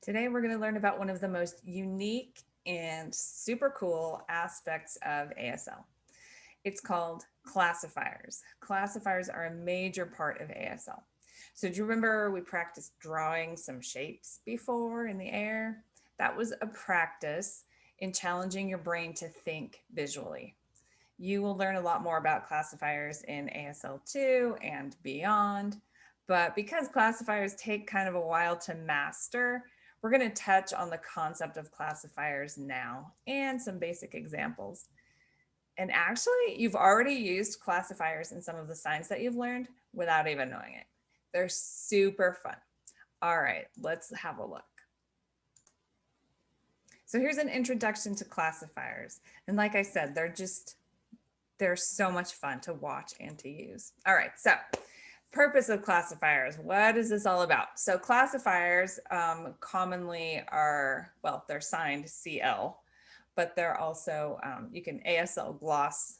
Today, we're going to learn about one of the most unique and super cool aspects of ASL. It's called classifiers. Classifiers are a major part of ASL. So, do you remember we practiced drawing some shapes before in the air? That was a practice in challenging your brain to think visually. You will learn a lot more about classifiers in ASL 2 and beyond. But because classifiers take kind of a while to master, we're going to touch on the concept of classifiers now and some basic examples. And actually, you've already used classifiers in some of the signs that you've learned without even knowing it. They're super fun. All right, let's have a look. So here's an introduction to classifiers. And like I said, they're so much fun to watch and to use. All right, so purpose of classifiers. What is this all about? So classifiers commonly are, well, they're signed CL, but they're also, you can ASL gloss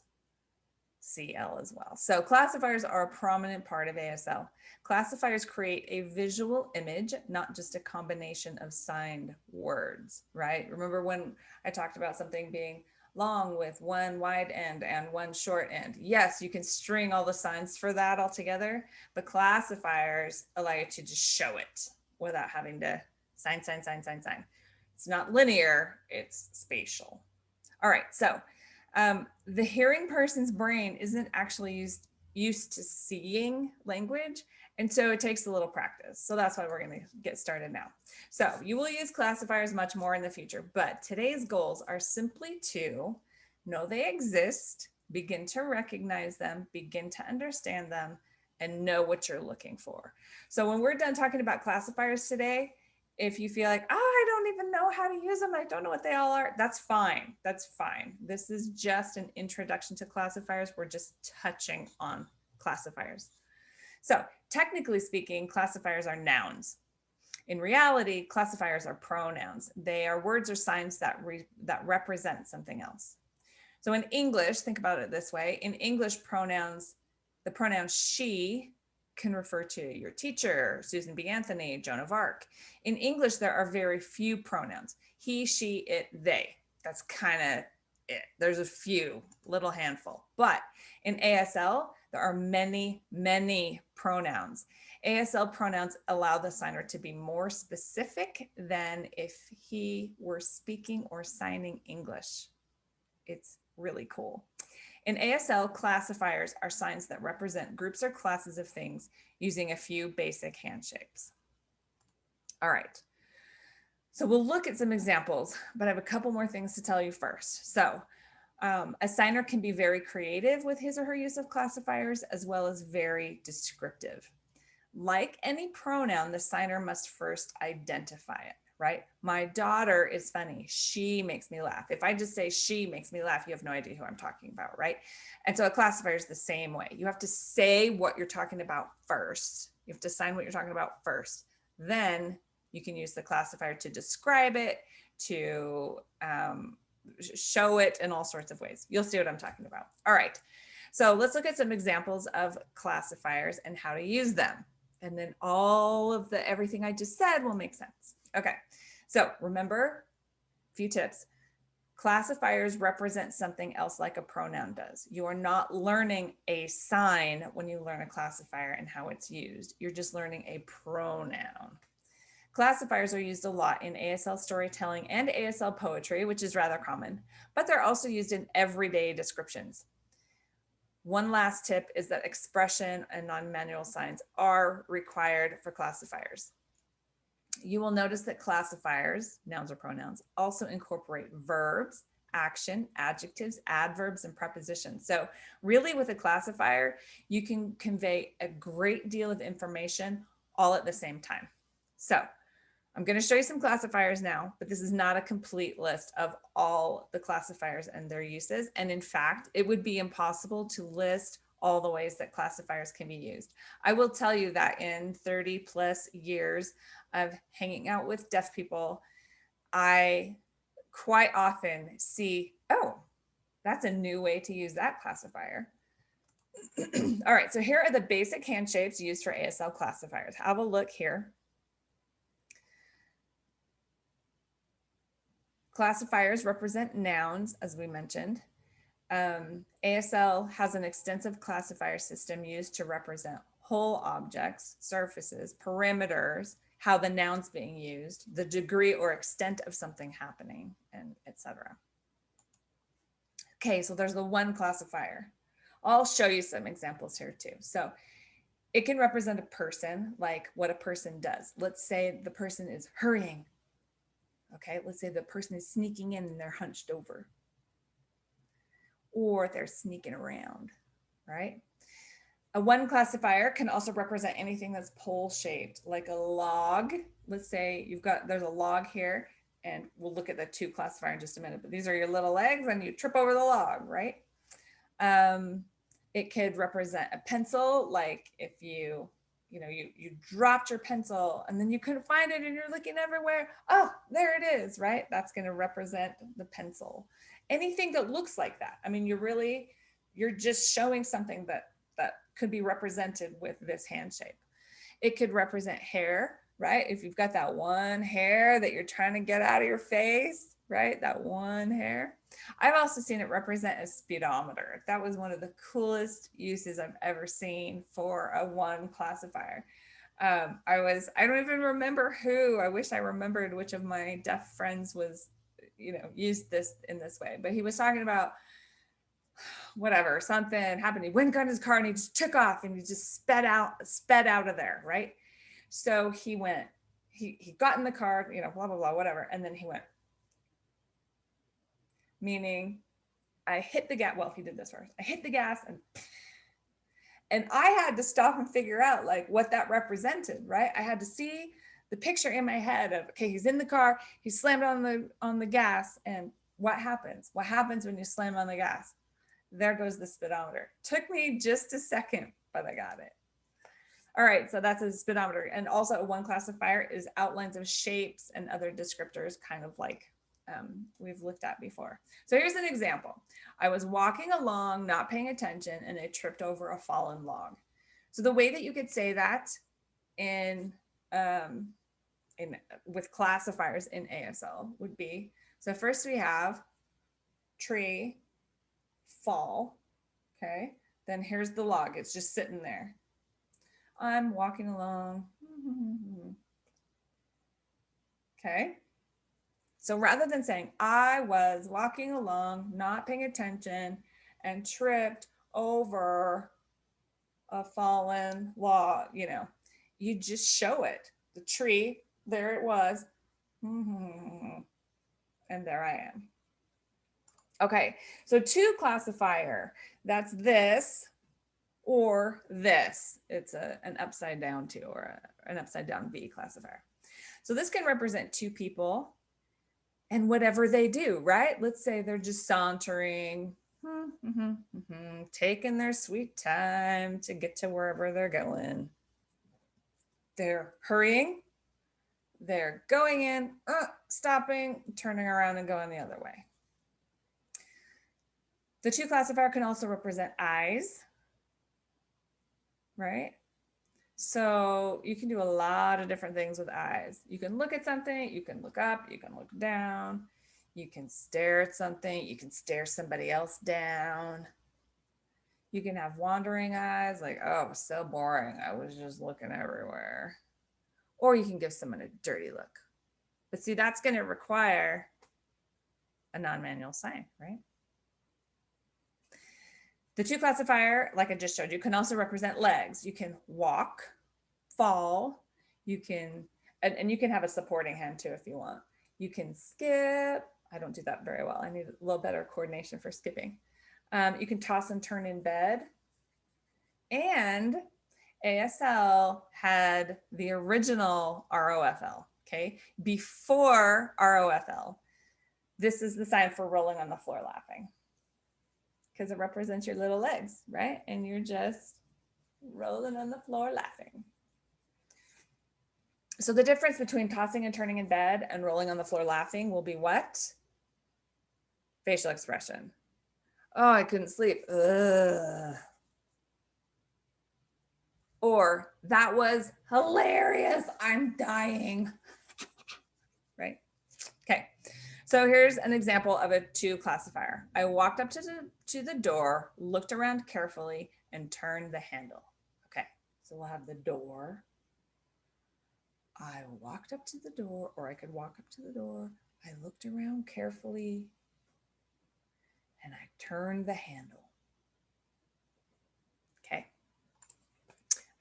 CL as well. So classifiers are a prominent part of ASL. Classifiers create a visual image, not just a combination of signed words, right? Remember when I talked about something being long with one wide end and one short end? Yes, you can string all the signs for that all together, but classifiers allow you to just show it without having to sign. It's not linear, it's spatial. All right, so the hearing person's brain isn't actually used to seeing language, and so it takes a little practice. So that's why we're going to get started now. So you will use classifiers much more in the future, but today's goals are simply to know they exist, begin to recognize them, begin to understand them, and know what you're looking for. So when we're done talking about classifiers today, if you feel like, oh, I don't even know how to use them, I don't know what they all are, that's fine. That's fine. This is just an introduction to classifiers. We're just touching on classifiers. So, technically speaking, classifiers are nouns. In reality, classifiers are pronouns. They are words or signs that represent something else. So, in English, think about it this way: in English, the pronoun she can refer to your teacher, Susan B. Anthony, Joan of Arc. In English, there are very few pronouns: he, she, it, they. That's kind of it. There's a few, little handful. But in ASL, there are many pronouns. ASL pronouns allow the signer to be more specific than if he were speaking or signing English. It's really cool. In ASL, classifiers are signs that represent groups or classes of things using a few basic hand shapes. All right. So we'll look at some examples, but I have a couple more things to tell you first. So a signer can be very creative with his or her use of classifiers, as well as very descriptive. Like any pronoun, the signer must first identify it, right? My daughter is funny. She makes me laugh. If I just say she makes me laugh, you have no idea who I'm talking about, right? And so a classifier is the same way. You have to say what you're talking about first. You have to sign what you're talking about first. Then you can use the classifier to describe it, to show it in all sorts of ways. You'll see what I'm talking about. All right. So let's look at some examples of classifiers and how to use them. And then all of everything I just said will make sense. Okay, so remember, a few tips. Classifiers represent something else like a pronoun does. You are not learning a sign when you learn a classifier and how it's used. You're just learning a pronoun. Classifiers are used a lot in ASL storytelling and ASL poetry, which is rather common, but they're also used in everyday descriptions. One last tip is that expression and non-manual signs are required for classifiers. You will notice that classifiers, nouns or pronouns, also incorporate verbs, action, adjectives, adverbs, and prepositions. So really with a classifier, you can convey a great deal of information all at the same time. So I'm going to show you some classifiers now, but this is not a complete list of all the classifiers and their uses. And in fact, it would be impossible to list all the ways that classifiers can be used. I will tell you that in 30 plus years of hanging out with deaf people, I quite often see, oh, that's a new way to use that classifier. All right, so here are the basic hand shapes used for ASL classifiers. Have a look here. Classifiers represent nouns, as we mentioned. ASL has an extensive classifier system used to represent whole objects, surfaces, perimeters, how the noun's being used, the degree or extent of something happening, and etc. Okay, so there's the one classifier. I'll show you some examples here too. So it can represent a person, like what a person does. Let's say the person is hurrying. Okay, let's say the person is sneaking in and they're hunched over. Or they're sneaking around, right? A one classifier can also represent anything that's pole shaped, like a log. Let's say there's a log here, and we'll look at the two classifier in just a minute, but these are your little legs and you trip over the log, right? It could represent a pencil, like if you dropped your pencil and then you couldn't find it and you're looking everywhere. Oh, there it is, right? That's going to represent the pencil. Anything that looks like that. I mean, you're just showing something that could be represented with this hand shape. It could represent hair, right? If you've got that one hair that you're trying to get out of your face, right? That one hair. I've also seen it represent a speedometer. That was one of the coolest uses I've ever seen for a one classifier. I don't even remember who. I wish I remembered which of my deaf friends was, used this in this way, but he was talking about whatever, something happened. He went got in his car and he just took off and he just sped out of there, right? So he got in the car, blah, blah, blah, whatever. And then he went, meaning I hit the gas. Well, he did this first. I hit the gas and I had to stop and figure out like what that represented, right? I had to see the picture in my head of, okay, he's in the car, he slammed on the gas, and what happens? What happens when you slam on the gas? There goes the speedometer. Took me just a second, but I got it. All right, so that's a speedometer. And also a one classifier is outlines of shapes and other descriptors, kind of like we've looked at before. So here's an example. I was walking along, not paying attention, and I tripped over a fallen log. So the way that you could say that with classifiers in ASL would be, so first we have tree, fall, okay? Then here's the log, it's just sitting there. I'm walking along, okay? So rather than saying, I was walking along, not paying attention, and tripped over a fallen log, you just show it. The tree, there it was, and there I am. Okay, so two classifier, that's this or this. It's an upside down two or an upside down V classifier. So this can represent two people and whatever they do, right? Let's say they're just sauntering, taking their sweet time to get to wherever they're going. They're hurrying, they're going in, stopping, turning around and going the other way. The two classifier can also represent eyes, right? So you can do a lot of different things with eyes. You can look at something, you can look up, you can look down, you can stare at something, you can stare somebody else down. You can have wandering eyes, like, oh, it was so boring, I was just looking everywhere. Or you can give someone a dirty look. But see, that's going to require a non-manual sign, right? The two classifier, like I just showed you, can also represent legs. You can walk, fall, you can, and you can have a supporting hand too if you want. You can skip. I don't do that very well. I need a little better coordination for skipping. You can toss and turn in bed. And ASL had the original ROFL, okay? Before ROFL, this is the sign for rolling on the floor laughing, because it represents your little legs, right? And you're just rolling on the floor laughing. So the difference between tossing and turning in bed and rolling on the floor laughing will be what? Facial expression. Oh, I couldn't sleep. Ugh. Or that was hilarious, I'm dying, right? Okay, So here's an example of a to classifier. I walked up to the door, looked around carefully, and turned the handle. Okay, so we'll have the door. I walked up to the door, or I could walk up to the door. I looked around carefully, and I turned the handle. Okay.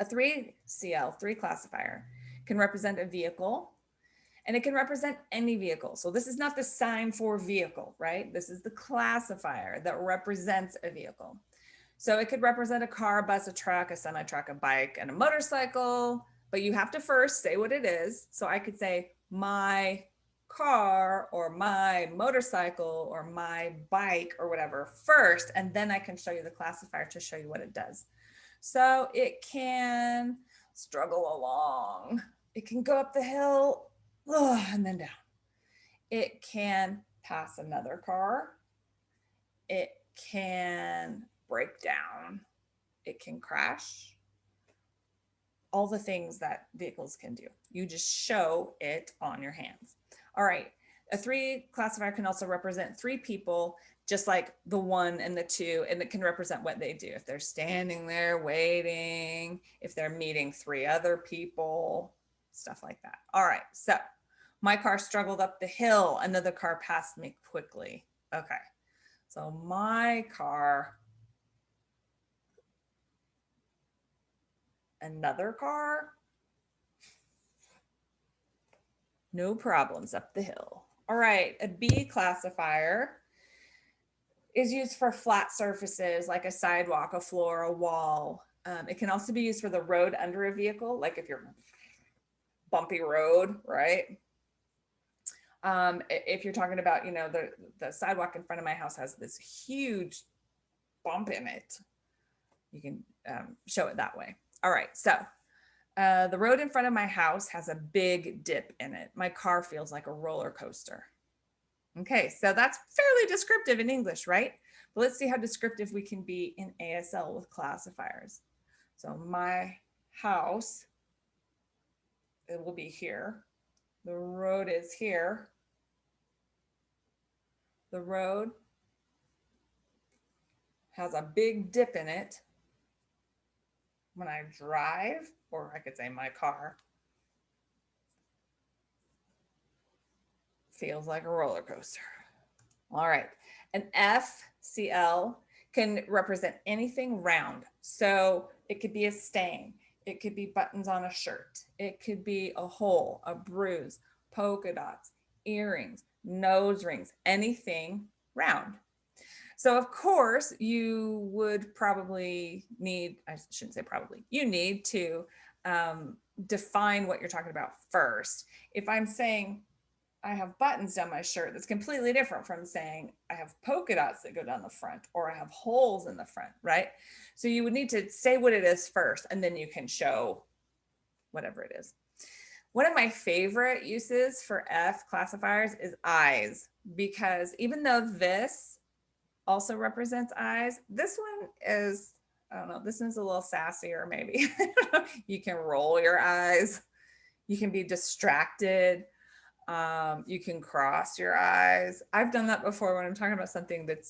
A 3CL, 3 classifier, can represent a vehicle, and it can represent any vehicle. So this is not the sign for vehicle, right? This is the classifier that represents a vehicle. So it could represent a car, a bus, a truck, a semi-truck, a bike, and a motorcycle, but you have to first say what it is. So I could say my car or my motorcycle or my bike or whatever first, and then I can show you the classifier to show you what it does. So it can struggle along. It can go up the hill and then down. It can pass another car. It can break down. It can crash. All the things that vehicles can do. You just show it on your hands. All right. A 3 classifier can also represent 3 people, just like the 1 and the 2, and it can represent what they do. If they're standing there waiting, if they're meeting 3 other people, stuff like that. All right, so my car struggled up the hill, another car passed me quickly. Okay, so my car, another car, no problems up the hill. All right, a B classifier is used for flat surfaces like a sidewalk, a floor, a wall. It can also be used for the road under a vehicle, like if you're bumpy road, right? If you're talking about, you know, the sidewalk in front of my house has this huge bump in it. You can show it that way. All right, so the road in front of my house has a big dip in it. My car feels like a roller coaster. Okay, so that's fairly descriptive in English, right? But let's see how descriptive we can be in ASL with classifiers. So my house, it will be here. The road is here. The road has a big dip in it. When I drive, or I could say my car, feels like a roller coaster. All right, an FCL can represent anything round. So it could be a stain. It could be buttons on a shirt. It could be a hole, a bruise, polka dots, earrings, nose rings, anything round. So of course you would probably need, I shouldn't say probably, you need to define what you're talking about first. If I'm saying I have buttons down my shirt, that's completely different from saying I have polka dots that go down the front or I have holes in the front, right? So you would need to say what it is first, and then you can show whatever it is. One of my favorite uses for F classifiers is eyes, because even though this also represents eyes, this one is, I don't know, this one's a little sassier maybe. You can roll your eyes. You can be distracted. You can cross your eyes. I've done that before when I'm talking about something that's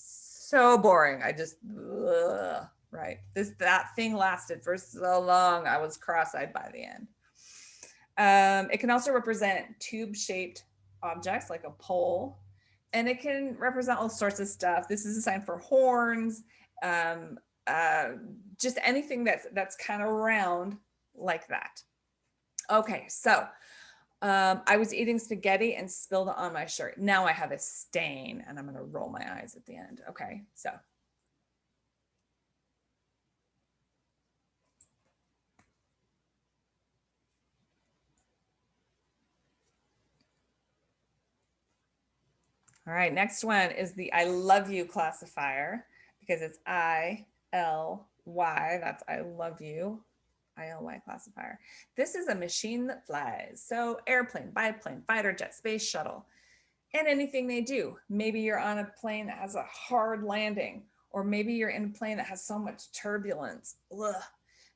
so boring. I just, right. That thing lasted for so long. I was cross-eyed by the end. It can also represent tube-shaped objects like a pole, and it can represent all sorts of stuff. This is a sign for horns, just anything that's kind of round like that. Okay, so I was eating spaghetti and spilled it on my shirt. Now I have a stain, and I'm going to roll my eyes at the end. Okay, so. All right, next one is the I love you classifier, because it's ILY. That's I love you. ILY classifier. This is a machine that flies. So airplane, biplane, fighter jet, space shuttle, and anything they do. Maybe you're on a plane that has a hard landing, or maybe you're in a plane that has so much turbulence. Ugh.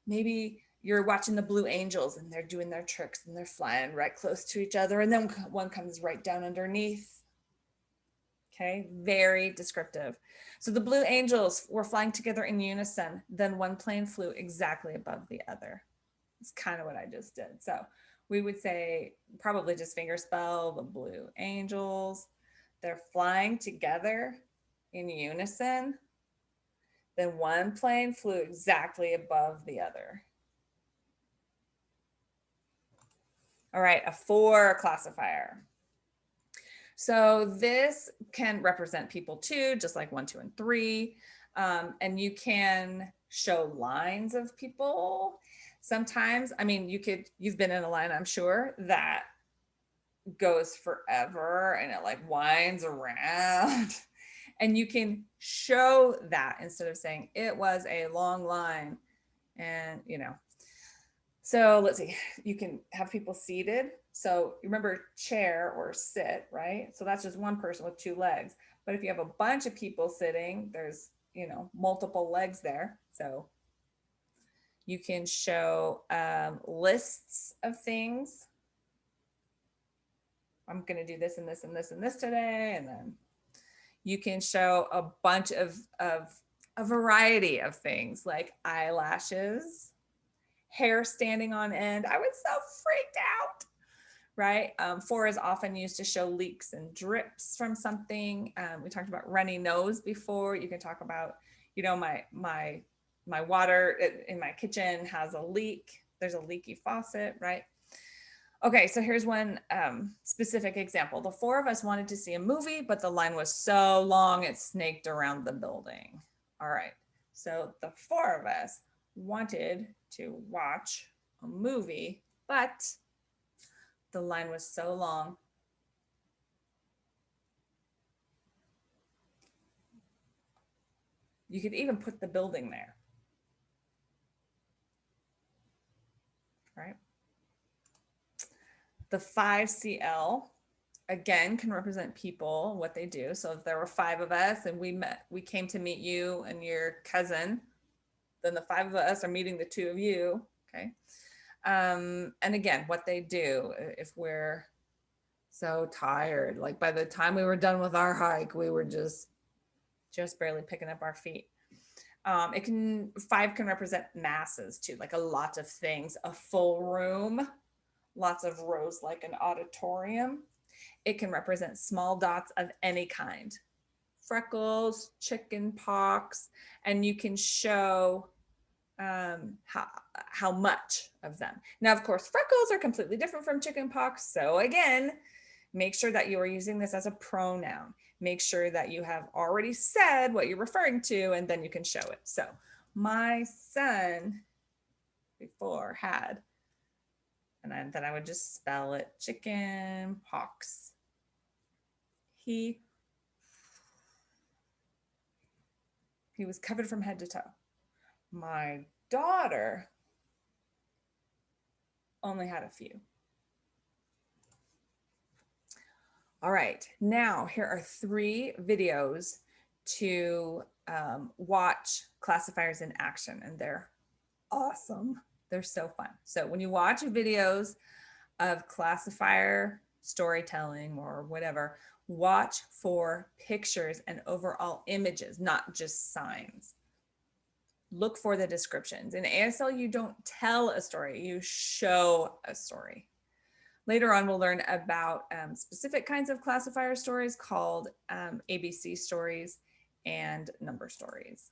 Maybe you're watching the Blue Angels and they're doing their tricks and they're flying right close to each other, and then one comes right down underneath. Okay, very descriptive. So the blue angels were flying together in unison, then one plane flew exactly above the other. It's kind of what I just did. So we would say, probably just fingerspell the blue angels. They're flying together in unison. Then one plane flew exactly above the other. All right, a 4 classifier. So this can represent people too, just like 1, 2, and 3. And you can show lines of people. Sometimes, I mean, you've been in a line, I'm sure, that goes forever and it like winds around. And you can show that instead of saying it was a long line. And, so let's see, you can have people seated. So remember chair or sit, right? So that's just one person with 2 legs. But if you have a bunch of people sitting, there's, multiple legs there. So you can show lists of things. I'm going to do this and this and this and this today. And then you can show a bunch of a variety of things like eyelashes, hair standing on end. I was so freaked out, right? 4 is often used to show leaks and drips from something. We talked about runny nose before. You can talk about, my water in my kitchen has a leak. There's a leaky faucet, right? Okay, so here's one specific example. The 4 of us wanted to see a movie, but the line was so long it snaked around the building. All right, so the 4 of us wanted to watch a movie, but the line was so long. You could even put the building there, right? The 5CL, again, can represent people, what they do. So if there were 5 of us and we came to meet you and your cousin, then the 5 of us are meeting the 2 of you, okay? And again, what they do, if we're so tired, like by the time we were done with our hike, we were just barely picking up our feet. 5 can represent masses too, like a lot of things, a full room, lots of rows like an auditorium. It can represent small dots of any kind, freckles, chicken pox, and you can show how much of them. Now, of course, freckles are completely different from chicken pox. So again, make sure that you are using this as a pronoun. Make sure that you have already said what you're referring to, and then you can show it. So my son before had, and then I would just spell it, chicken pox. He was covered from head to toe. My daughter only had a few. All right, now here are 3 videos to watch classifiers in action, and they're awesome. They're so fun. So when you watch videos of classifier storytelling or whatever, watch for pictures and overall images, not just signs. Look for the descriptions. In ASL, you don't tell a story, you show a story. Later on, we'll learn about specific kinds of classifier stories called ABC stories and number stories.